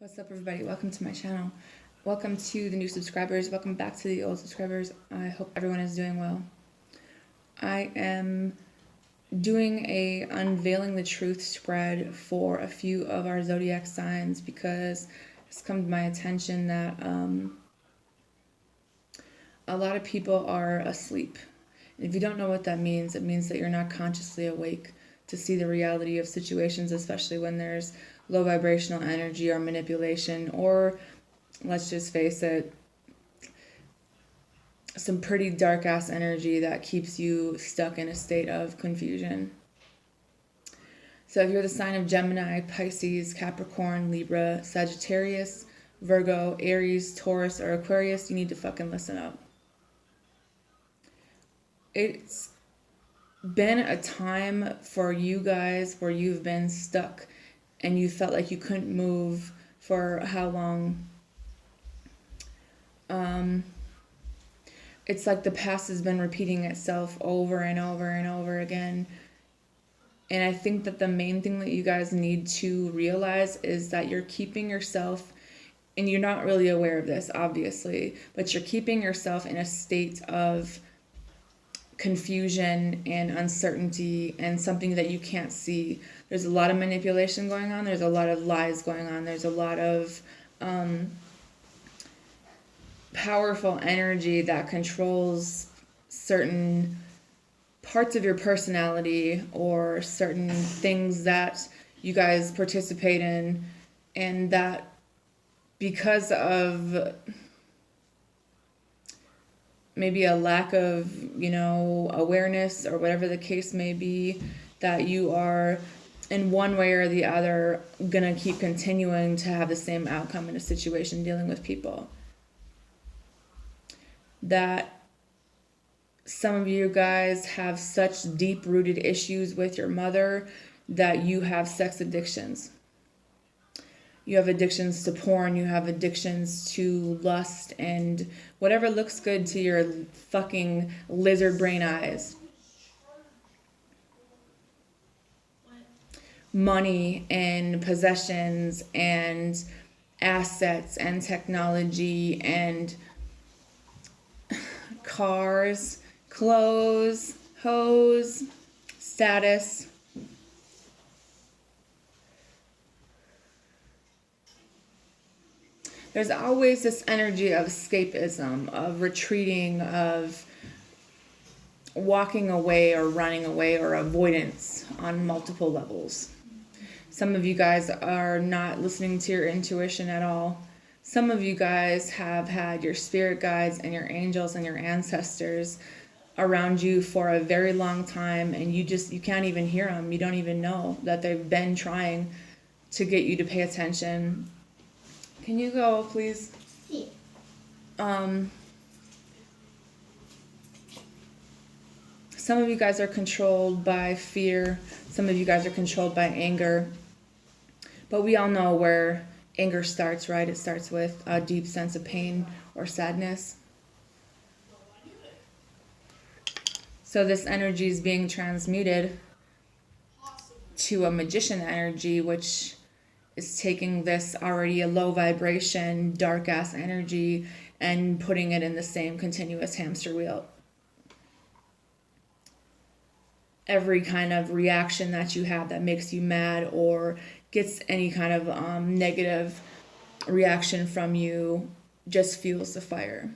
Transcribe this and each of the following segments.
What's up, everybody? Welcome to my channel. Welcome to the new subscribers. Welcome back to the old subscribers. I hope everyone is doing well. I am doing a unveiling the truth spread for a few of our zodiac signs because it's come to my attention that a lot of people are asleep. And if you don't know what that means, it means that you're not consciously awake to see the reality of situations, especially when there's low vibrational energy or manipulation, or let's just face it, some pretty dark ass energy that keeps you stuck in a state of confusion. So if you're the sign of Gemini, Pisces, Capricorn, Libra, Sagittarius, Virgo, Aries, Taurus, or Aquarius, you need to fucking listen up. It's been a time for you guys where you've been stuck and you felt like you couldn't move for how long? It's like the past has been repeating itself over and over and over again. And I think that the main thing that you guys need to realize is that you're keeping yourself, and you're not really aware of this, obviously, but you're keeping yourself in a state of confusion and uncertainty and something that you can't see. There's a lot of manipulation going on. There's a lot of lies going on. There's a lot of powerful energy that controls certain parts of your personality or certain things that you guys participate in, and that because of maybe a lack of, awareness or whatever the case may be, that you are in one way or the other gonna keep continuing to have the same outcome in a situation dealing with people. That some of you guys have such deep-rooted issues with your mother that you have sex addictions. You have addictions to porn, you have addictions to lust, and whatever looks good to your fucking lizard brain eyes. Money and possessions and assets and technology and cars, clothes, hoes, status. There's always this energy of escapism, of retreating, of walking away or running away or avoidance on multiple levels. Some of you guys are not listening to your intuition at all. Some of you guys have had your spirit guides and your angels and your ancestors around you for a very long time, and you can't even hear them. You don't even know that they've been trying to get you to pay attention. Can you go, please? Some of you guys are controlled by fear. Some of you guys are controlled by anger. But we all know where anger starts, right? It starts with a deep sense of pain or sadness. So this energy is being transmuted to a magician energy, which is taking this already a low vibration, dark ass energy and putting it in the same continuous hamster wheel. Every kind of reaction that you have that makes you mad or gets any kind of negative reaction from you just fuels the fire.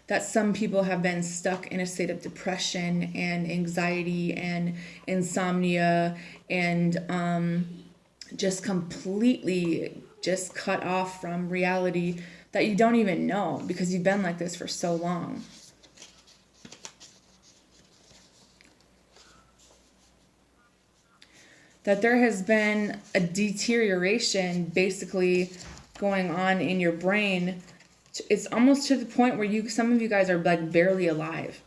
That some people have been stuck in a state of depression and anxiety and insomnia and just completely just cut off from reality that you don't even know because you've been like this for so long. That there has been a deterioration basically going on in your brain. It's almost to the point where some of you guys are like barely alive.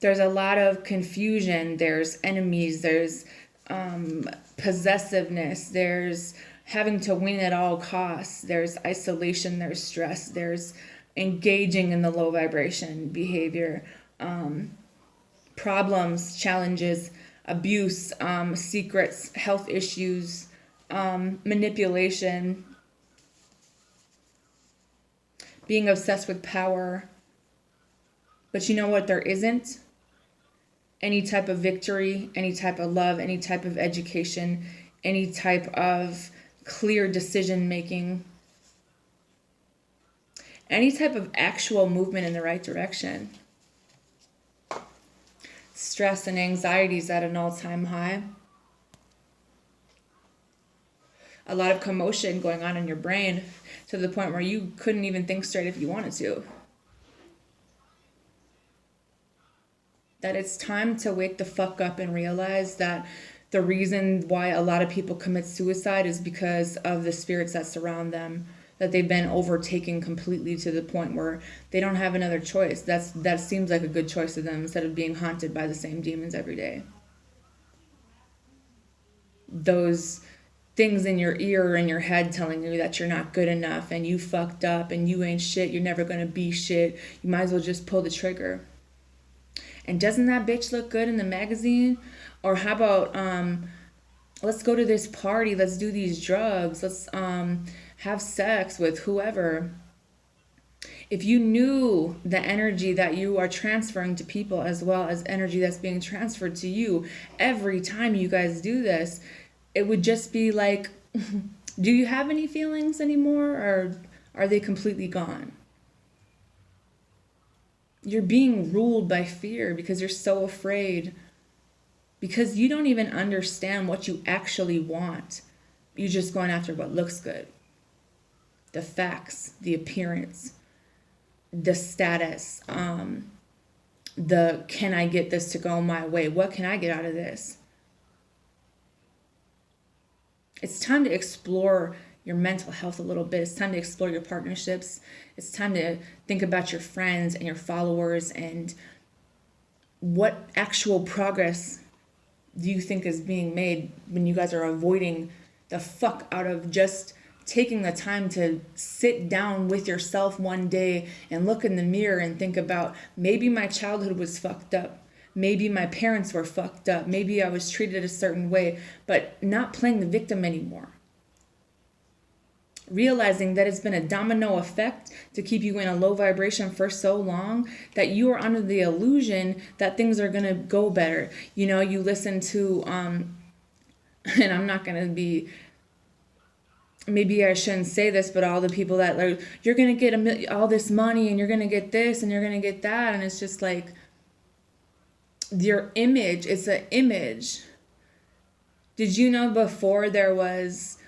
There's a lot of confusion. There's enemies. There's possessiveness. There's having to win at all costs. There's isolation. There's stress. There's engaging in the low vibration behavior. Problems, challenges, abuse, secrets, health issues, manipulation, being obsessed with power. But you know what there isn't? Any type of victory, any type of love, any type of education, any type of clear decision making, any type of actual movement in the right direction. Stress and anxiety is at an all-time high. A lot of commotion going on in your brain to the point where you couldn't even think straight if you wanted to. That it's time to wake the fuck up and realize that the reason why a lot of people commit suicide is because of the spirits that surround them, that they've been overtaken completely to the point where they don't have another choice. That seems like a good choice to them instead of being haunted by the same demons every day. Those things in your ear or in your head telling you that you're not good enough and you fucked up and you ain't shit, you're never gonna be shit, you might as well just pull the trigger. And doesn't that bitch look good in the magazine? Or how about, let's go to this party, let's do these drugs, let's have sex with whoever. If you knew the energy that you are transferring to people as well as energy that's being transferred to you every time you guys do this, it would just be like, do you have any feelings anymore, or are they completely gone? You're being ruled by fear because you're so afraid, because you don't even understand what you actually want. You're just going after what looks good. The facts, the appearance, the status, the can I get this to go my way? What can I get out of this? It's time to explore your mental health a little bit. It's time to explore your partnerships. It's time to think about your friends and your followers and what actual progress do you think is being made when you guys are avoiding the fuck out of just taking the time to sit down with yourself one day and look in the mirror and think about, maybe my childhood was fucked up. Maybe my parents were fucked up. Maybe I was treated a certain way, but not playing the victim anymore. Realizing that it's been a domino effect to keep you in a low vibration for so long that you are under the illusion that things are going to go better. You know, you listen to, and I'm not going to be, maybe I shouldn't say this, but all the people that like, you're going to get all this money and you're going to get this and you're going to get that. And it's just like, your image, it's an image. Did you know before there was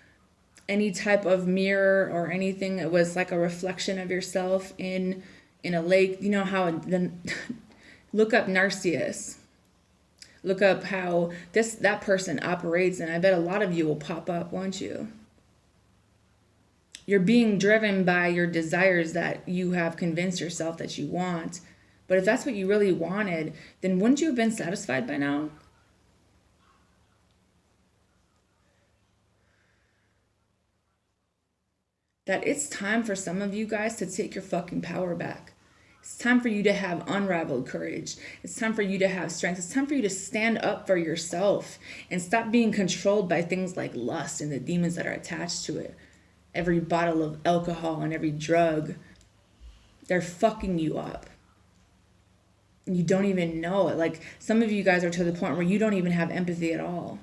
any type of mirror or anything, it was like a reflection of yourself in a lake? You know how then look up Narcissus. Look up how that person operates, and I bet a lot of you will pop up, won't you? You're being driven by your desires that you have convinced yourself that you want. But if that's what you really wanted, then wouldn't you have been satisfied by now? That it's time for some of you guys to take your fucking power back. It's time for you to have unrivaled courage. It's time for you to have strength. It's time for you to stand up for yourself and stop being controlled by things like lust and the demons that are attached to it. Every bottle of alcohol and every drug, they're fucking you up. You don't even know it. Like, some of you guys are to the point where you don't even have empathy at all.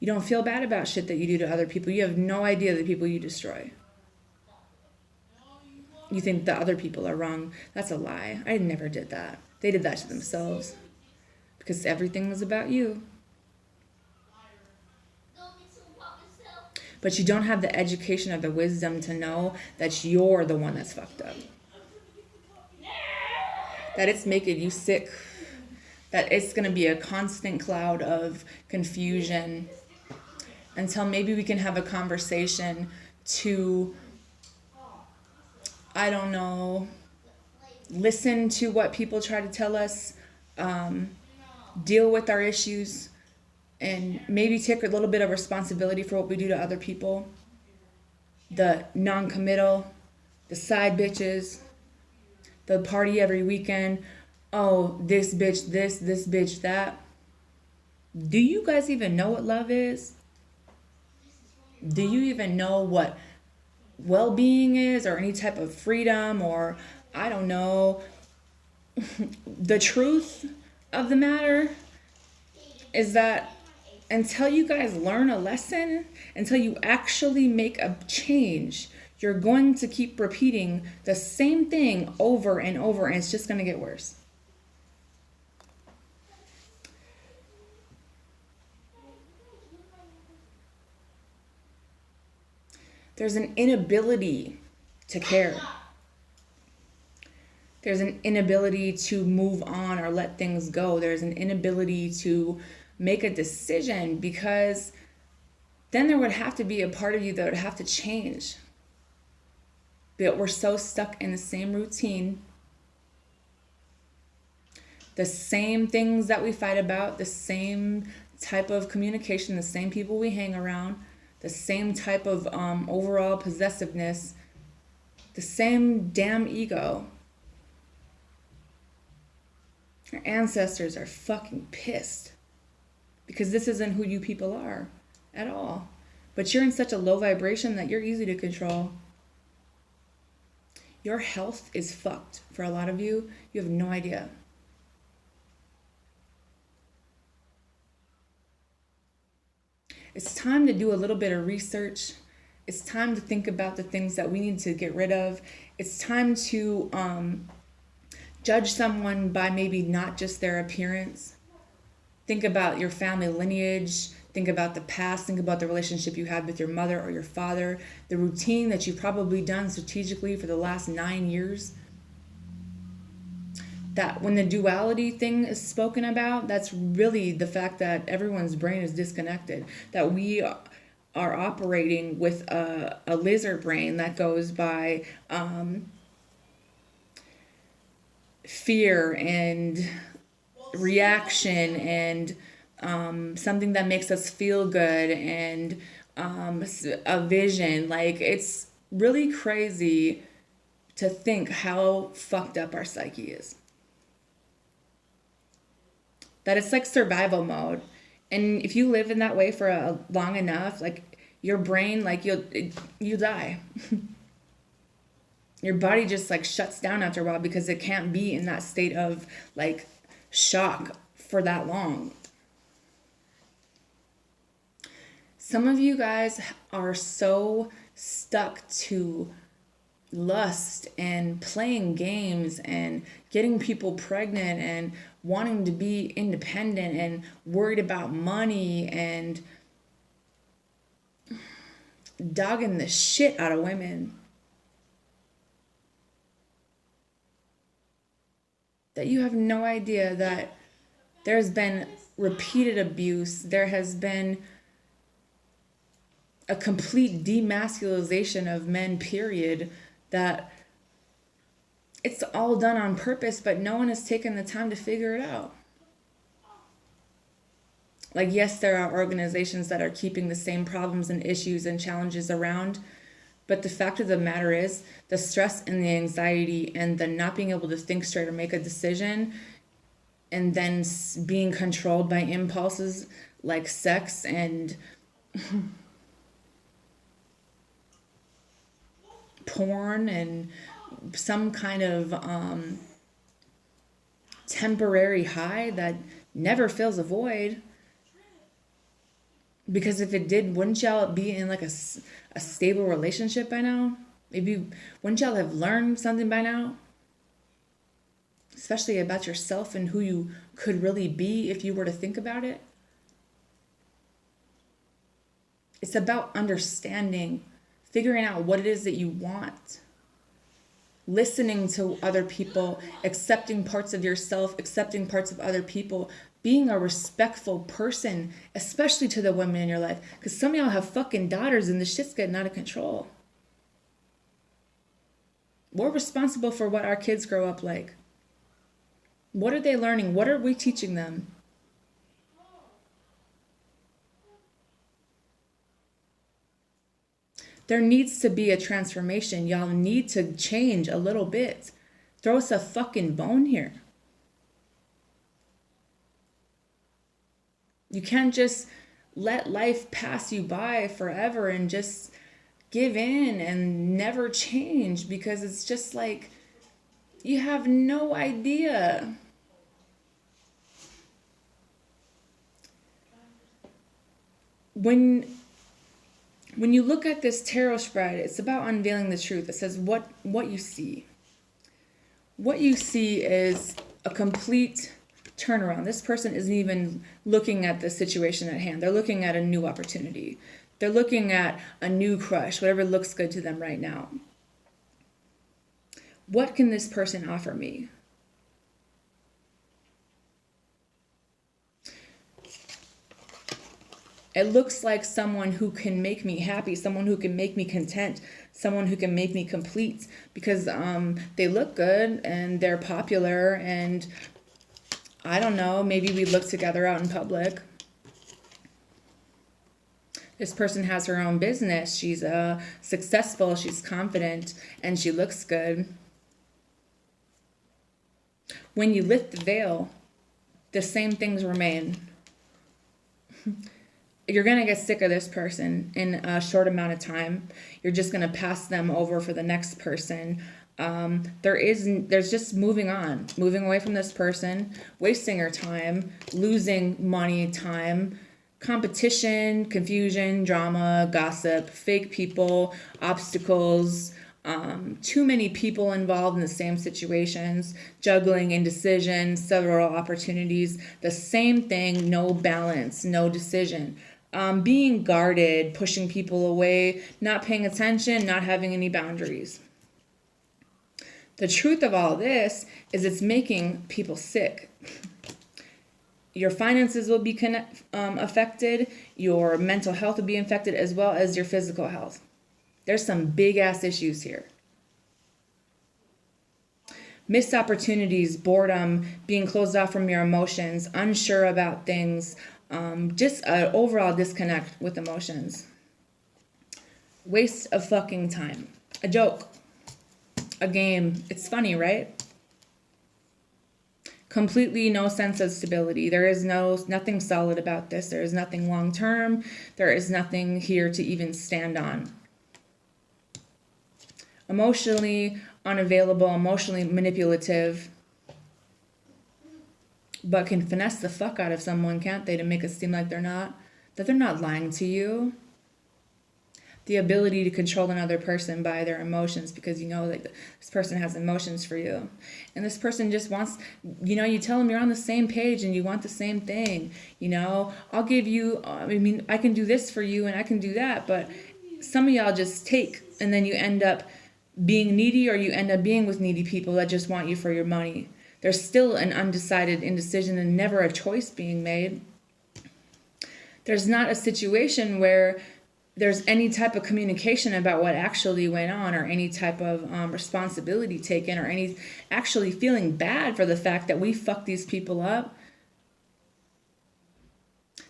You don't feel bad about shit that you do to other people. You have no idea the people you destroy. You think the other people are wrong. That's a lie. I never did that. They did that to themselves. Because everything was about you. But you don't have the education or the wisdom to know that you're the one that's fucked up. That it's making you sick, that it's going to be a constant cloud of confusion until maybe we can have a conversation to, I don't know, listen to what people try to tell us, deal with our issues, and maybe take a little bit of responsibility for what we do to other people. The non-committal, the side bitches, the party every weekend. Oh, this bitch this bitch that. Do you guys even know what love is? Do you even know what well-being is, or any type of freedom, or I don't know? The truth of the matter is that until you guys learn a lesson, until you actually make a change, you're going to keep repeating the same thing over and over, and it's just going to get worse. There's an inability to care. There's an inability to move on or let things go. There's an inability to make a decision, because then there would have to be a part of you that would have to change. But we're so stuck in the same routine, the same things that we fight about, the same type of communication, the same people we hang around, the same type of overall possessiveness, the same damn ego. Our ancestors are fucking pissed because this isn't who you people are at all. But you're in such a low vibration that you're easy to control. Your health is fucked for a lot of you. You have no idea. It's time to do a little bit of research. It's time to think about the things that we need to get rid of. It's time to judge someone by maybe not just their appearance. Think about your family lineage. Think about the past. Think about the relationship you had with your mother or your father. The routine that you've probably done strategically for the last 9 years. That when the duality thing is spoken about, that's really the fact that everyone's brain is disconnected. That we are operating with a lizard brain that goes by fear and reaction and something that makes us feel good and a vision. Like, it's really crazy to think how fucked up our psyche is. That it's like survival mode. And if you live in that way for long enough, like, your brain, like, you die. Your body just like shuts down after a while because it can't be in that state of like shock for that long. Some of you guys are so stuck to lust and playing games and getting people pregnant and wanting to be independent and worried about money and dogging the shit out of women, that you have no idea that there's been repeated abuse. There has been a complete demasculization of men, period, that it's all done on purpose, but no one has taken the time to figure it out. Like, yes, there are organizations that are keeping the same problems and issues and challenges around, but the fact of the matter is the stress and the anxiety and the not being able to think straight or make a decision, and then being controlled by impulses like sex and porn and some kind of temporary high that never fills a void. Because if it did, wouldn't y'all be in like a stable relationship by now? Maybe wouldn't y'all have learned something by now? Especially about yourself and who you could really be if you were to think about it. It's about understanding, figuring out what it is that you want, listening to other people, accepting parts of yourself, accepting parts of other people, being a respectful person, especially to the women in your life. Because some of y'all have fucking daughters and the shit's getting out of control. We're responsible for what our kids grow up like. What are they learning? What are we teaching them? There needs to be a transformation. Y'all need to change a little bit. Throw us a fucking bone here. You can't just let life pass you by forever and just give in and never change, because it's just like you have no idea. When you look at this tarot spread, it's about unveiling the truth. It says what you see. What you see is a complete turnaround. This person isn't even looking at the situation at hand. They're looking at a new opportunity. They're looking at a new crush, whatever looks good to them right now. What can this person offer me? It looks like someone who can make me happy, someone who can make me content, someone who can make me complete, because they look good and they're popular, and I don't know, maybe we look together out in public. This person has her own business. She's successful, she's confident, and she looks good. When you lift the veil, the same things remain. You're going to get sick of this person in a short amount of time. You're just going to pass them over for the next person. There's just moving on, moving away from this person, wasting your time, losing money, time, competition, confusion, drama, gossip, fake people, obstacles, too many people involved in the same situations, juggling, indecision, several opportunities, the same thing, no balance, no decision. Being guarded, pushing people away, not paying attention, not having any boundaries. The truth of all this is it's making people sick. Your finances will be affected, your mental health will be affected, as well as your physical health. There's some big ass issues here. Missed opportunities, boredom, being closed off from your emotions, unsure about things, just an overall disconnect with emotions. Waste of fucking time. A joke. A game. It's funny, right? Completely no sense of stability. There is nothing solid about this. There is nothing long term. There is nothing here to even stand on. Emotionally unavailable, emotionally manipulative, but can finesse the fuck out of someone, can't they, to make it seem like that they're not lying to you. The ability to control another person by their emotions, because you know like this person has emotions for you, and this person just wants, you tell them you're on the same page and you want the same thing. I'll give you, I can do this for you and I can do that, but some of y'all just take, and then you end up being needy, or you end up being with needy people that just want you for your money. There's still an undecided indecision and never a choice being made. There's not a situation where there's any type of communication about what actually went on, or any type of responsibility taken, or any actually feeling bad for the fact that we fucked these people up,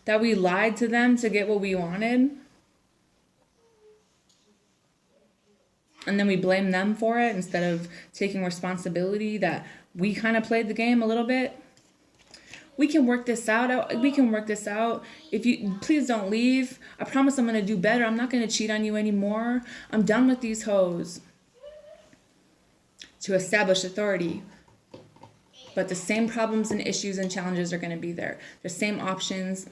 that we lied to them to get what we wanted, and then we blame them for it instead of taking responsibility that we kind of played the game a little bit. We can work this out. We can work this out. If you please don't leave. I promise I'm going to do better. I'm not going to cheat on you anymore. I'm done with these hoes. To establish authority. But the same problems and issues and challenges are going to be there. The same options,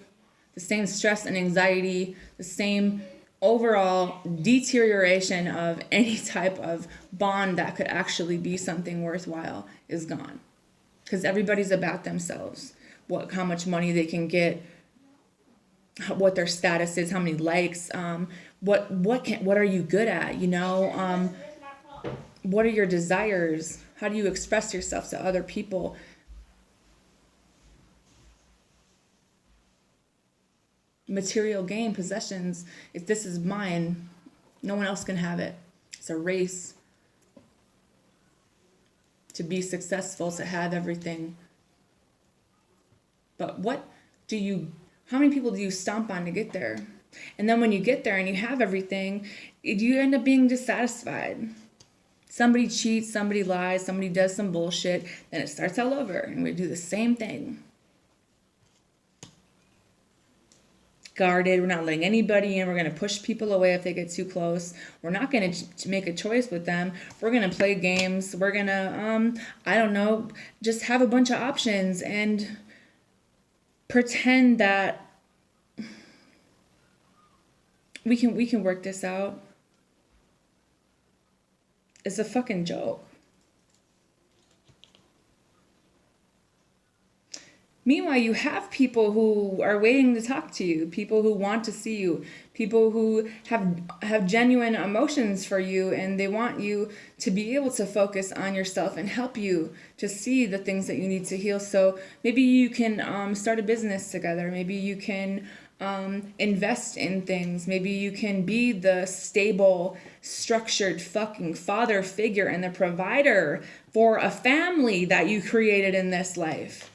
the same stress and anxiety, the same overall deterioration of any type of bond that could actually be something worthwhile is gone. Because everybody's about themselves. How much money they can get, what their status is, how many likes, what are you good at, what are your desires, how do you express yourself to other people. Material gain, possessions, if this is mine, no one else can have it. It's a race to be successful, to have everything. But how many people do you stomp on to get there? And then when you get there and you have everything, you end up being dissatisfied. Somebody cheats, somebody lies, somebody does some bullshit, then it starts all over and we do the same thing. guarded. We're not letting anybody in. We're going to push people away if they get too close. We're not going to make a choice with them. We're going to play games. We're going to, I don't know, just have a bunch of options and pretend that we can work this out. It's a fucking joke. Meanwhile, you have people who are waiting to talk to you, people who want to see you, people who have genuine emotions for you, and they want you to be able to focus on yourself and help you to see the things that you need to heal. So maybe you can start a business together. Maybe you can invest in things. Maybe you can be the stable, structured fucking father figure and the provider for a family that you created in this life.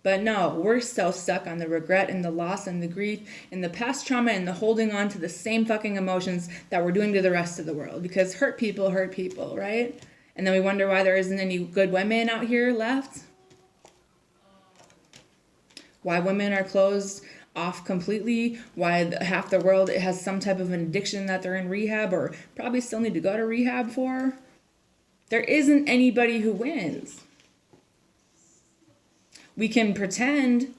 But no, we're so stuck on the regret and the loss and the grief and the past trauma and the holding on to the same fucking emotions that we're doing to the rest of the world. Because hurt people, right? And then we wonder why there isn't any good women out here left. Why women are closed off completely. Why half the world has some type of an addiction that they're in rehab or probably still need to go to rehab for. There isn't anybody who wins. We can pretend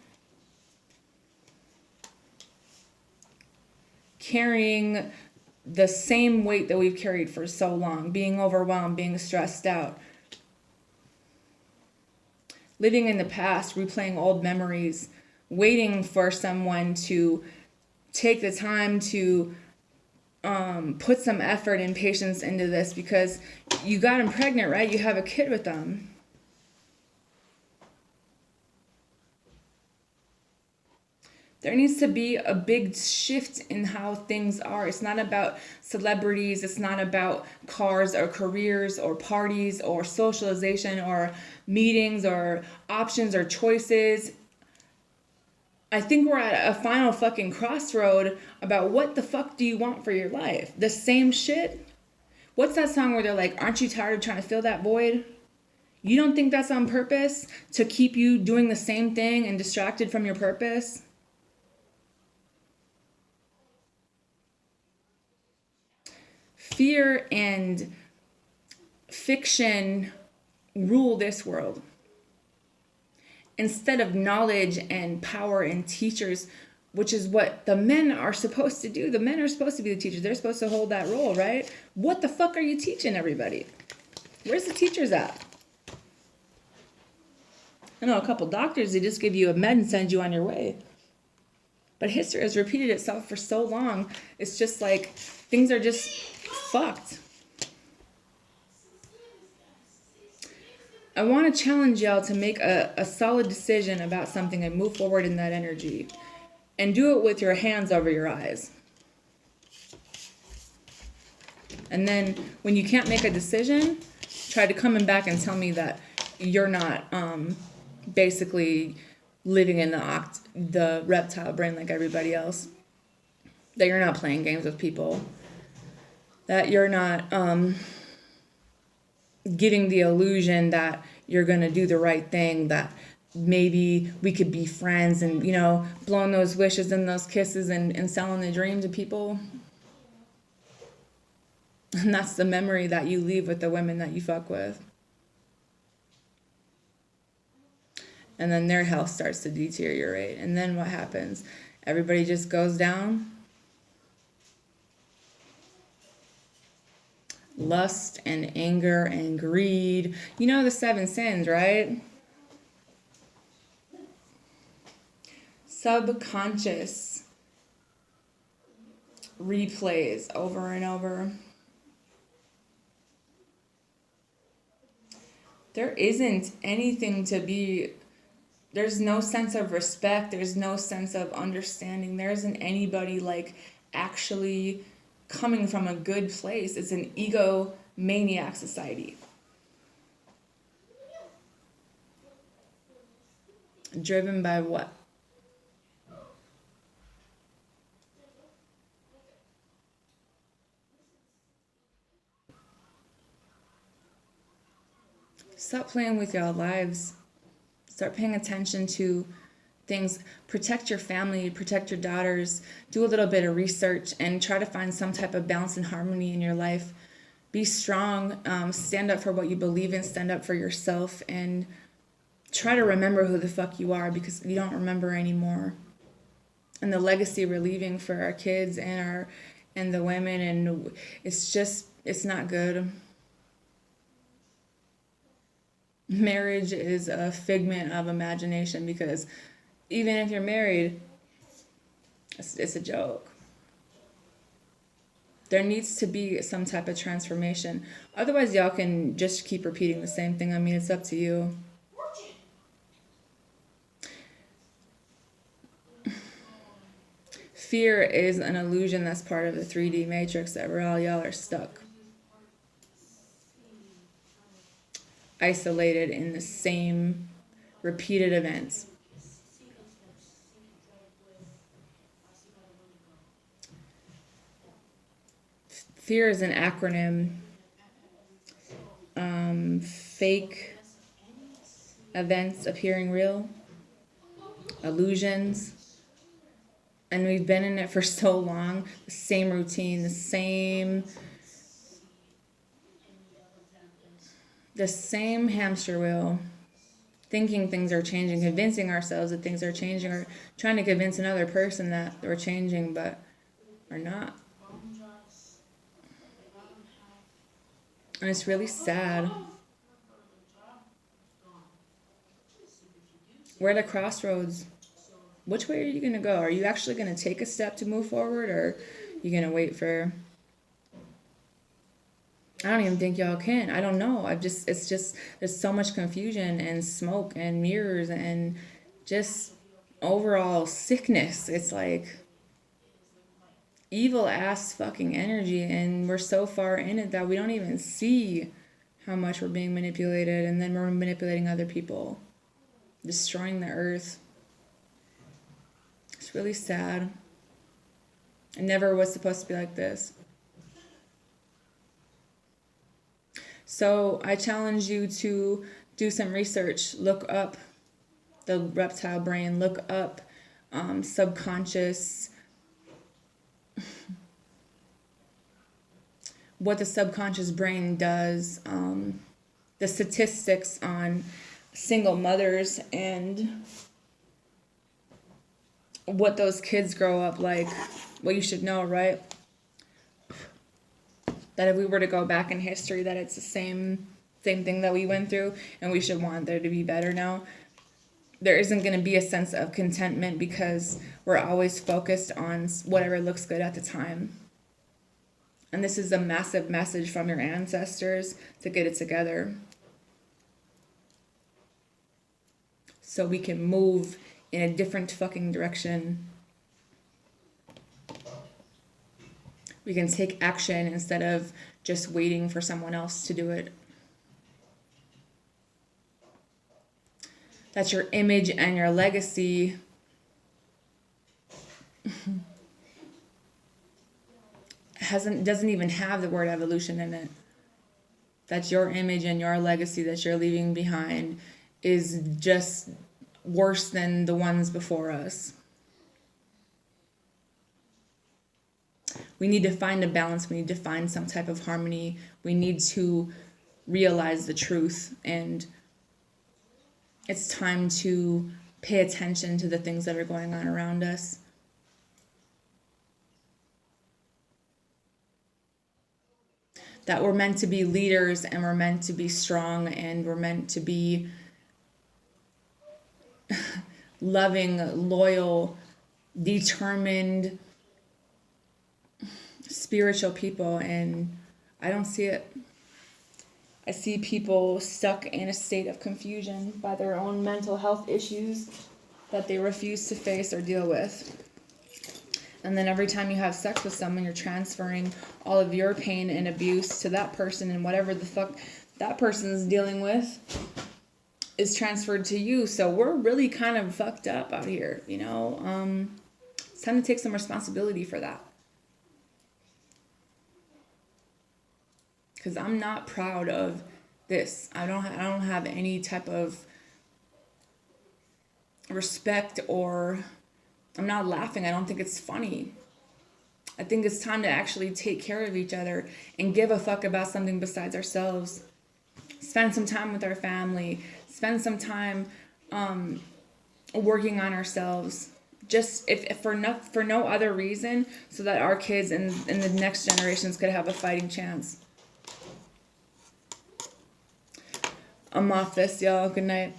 carrying the same weight that we've carried for so long, being overwhelmed, being stressed out, living in the past, replaying old memories, waiting for someone to take the time to put some effort and patience into this because you got them pregnant, right? You have a kid with them. There needs to be a big shift in how things are. It's not about celebrities. It's not about cars or careers or parties or socialization or meetings or options or choices. I think we're at a final fucking crossroad about what the fuck do you want for your life? The same shit? What's that song where they're like, aren't you tired of trying to fill that void? You don't think that's on purpose to keep you doing the same thing and distracted from your purpose? Fear and fiction rule this world. Instead of knowledge and power and teachers, which is what the men are supposed to do. The men are supposed to be the teachers. They're supposed to hold that role, right? What the fuck are you teaching everybody? Where's the teachers at? I know a couple doctors, they just give you a med and send you on your way. But history has repeated itself for so long. It's just like things are just fucked. I want to challenge y'all to make a solid decision about something and move forward in that energy. And do it with your hands over your eyes. And then when you can't make a decision, try to come back and tell me that you're not basically living in the reptile brain like everybody else. That you're not playing games with people. That you're not giving the illusion that you're going to do the right thing, that maybe we could be friends and, you know, blowing those wishes and those kisses and selling the dream to people. And that's the memory that you leave with the women that you fuck with. And then their health starts to deteriorate. And then what happens? Everybody just goes down. Lust and anger and greed. You know the 7 sins, right? Subconscious replays over and over. There isn't anything to be, there's no sense of respect, there's no sense of understanding, there isn't anybody like actually coming from a good place. It's an egomaniac society. Driven by what? Stop playing with your lives. Start paying attention to things. Protect your family, protect your daughters, do a little bit of research, and try to find some type of balance and harmony in your life. Be strong, stand up for what you believe in, stand up for yourself, and try to remember who the fuck you are, because you don't remember anymore. And the legacy we're leaving for our kids and the women, and it's not good. Marriage is a figment of imagination, because even if you're married, it's a joke. There needs to be some type of transformation. Otherwise, y'all can just keep repeating the same thing. I mean, it's up to you. Fear is an illusion that's part of the 3D matrix that y'all are stuck. Isolated in the same repeated events. Fear is an acronym. Fake events appearing real. Illusions. And we've been in it for so long. The same routine, the same hamster wheel. Thinking things are changing, convincing ourselves that things are changing, or trying to convince another person that we're changing, but we're not. And it's really sad. We're at a crossroads. Which way are you going to go? Are you actually going to take a step to move forward, or are you going to wait for... I don't even think y'all can. I don't know. It's just, there's so much confusion and smoke and mirrors and just overall sickness. It's like evil ass fucking energy, and we're so far in it that we don't even see how much we're being manipulated, and then we're manipulating other people, destroying the earth. It's really sad. It never was supposed to be like this. So I challenge you to do some research. Look up the reptile brain. Look up subconscious. What the subconscious brain does. The statistics on single mothers and what those kids grow up like. What you should know, right? That if we were to go back in history, that it's the same thing that we went through, and we should want there to be better now. There isn't going to be a sense of contentment, because we're always focused on whatever looks good at the time. And this is a massive message from your ancestors to get it together, so we can move in a different fucking direction. We can take action instead of just waiting for someone else to do it. That your image and your legacy doesn't even have the word evolution in it. That your image and your legacy that you're leaving behind is just worse than the ones before us. We need to find a balance. We need to find some type of harmony. We need to realize the truth. And it's time to pay attention to the things that are going on around us. That we're meant to be leaders, and we're meant to be strong, and we're meant to be loving, loyal, determined, spiritual people, and I don't see it. I see people stuck in a state of confusion by their own mental health issues that they refuse to face or deal with. And then every time you have sex with someone, you're transferring all of your pain and abuse to that person, and whatever the fuck that person's dealing with is transferred to you. So we're really kind of fucked up out here, you know. It's time to take some responsibility for that. Because I'm not proud of this. I don't have any type of respect, or I'm not laughing. I don't think it's funny. I think it's time to actually take care of each other and give a fuck about something besides ourselves. Spend some time with our family. Spend some time working on ourselves. Just if for no other reason, so that our kids and the next generations could have a fighting chance. I'm off this, y'all. Good night.